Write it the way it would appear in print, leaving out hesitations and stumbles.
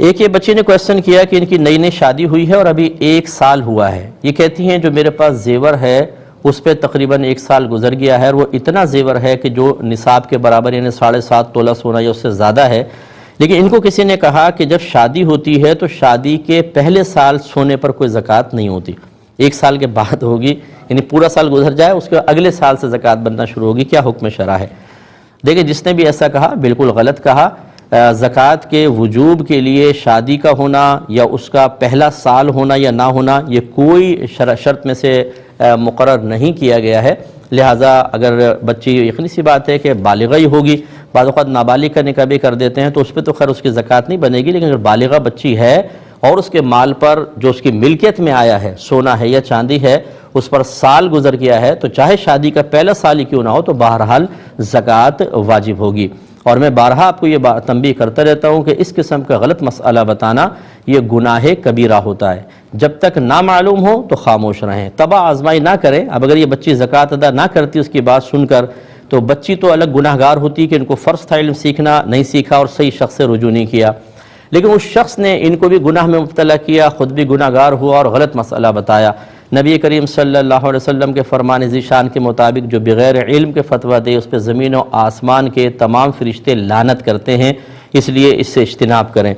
ایک یہ بچی نے کویسچن کیا کہ ان کی نئی نئی شادی ہوئی ہے اور ابھی 1 سال ہوا ہے. یہ کہتی ہیں جو میرے پاس زیور ہے اس پہ تقریباً 1 سال گزر گیا ہے اور وہ اتنا زیور ہے کہ جو نصاب کے برابر یعنی 7.5 تولہ سونا یا اس سے زیادہ ہے. لیکن ان کو کسی نے کہا کہ جب شادی ہوتی ہے تو شادی کے پہلے سال سونے پر کوئی زکوٰۃ نہیں ہوتی، 1 سال کے بعد ہوگی، یعنی پورا سال گزر جائے اس کے اگلے سال سے زکوٰۃ بننا شروع ہوگی. کیا حکم شرع ہے؟ دیکھیں جس نے بھی ایسا کہا بالکل غلط کہا. زکوٰۃ کے وجوب کے لیے شادی کا ہونا یا اس کا پہلا سال ہونا یا نہ ہونا یہ کوئی شرط میں سے مقرر نہیں کیا گیا ہے. لہٰذا اگر بچی یقینی سی بات ہے کہ بالغہ ہی ہوگی، بعض اوقات نابالغ کا نکاح بھی کر دیتے ہیں تو اس پہ تو خیر اس کی زکوٰۃ نہیں بنے گی، لیکن اگر بالغہ بچی ہے اور اس کے مال پر جو اس کی ملکیت میں آیا ہے سونا ہے یا چاندی ہے اس پر سال گزر گیا ہے تو چاہے شادی کا پہلا سال ہی کیوں نہ ہو تو بہرحال زکوٰۃ واجب ہوگی. اور میں بارہا آپ کو یہ تنبیہ کرتا رہتا ہوں کہ اس قسم کا غلط مسئلہ بتانا یہ گناہ کبیرہ ہوتا ہے. جب تک نہ معلوم ہو تو خاموش رہیں، تباہ آزمائی نہ کریں. اب اگر یہ بچی زکوٰۃ ادا نہ کرتی اس کی بات سن کر تو بچی تو الگ گناہ گار ہوتی کہ ان کو فرض تھا علم سیکھنا، نہیں سیکھا اور صحیح شخص سے رجوع نہیں کیا، لیکن اس شخص نے ان کو بھی گناہ میں مبتلا کیا، خود بھی گناہ گار ہوا اور غلط مسئلہ بتایا. نبی کریم صلی اللہ علیہ وسلم کے فرمان ذیشان کے مطابق جو بغیر علم کے فتویٰ دے اس پہ زمین و آسمان کے تمام فرشتے لعنت کرتے ہیں، اس لیے اس سے اجتناب کریں.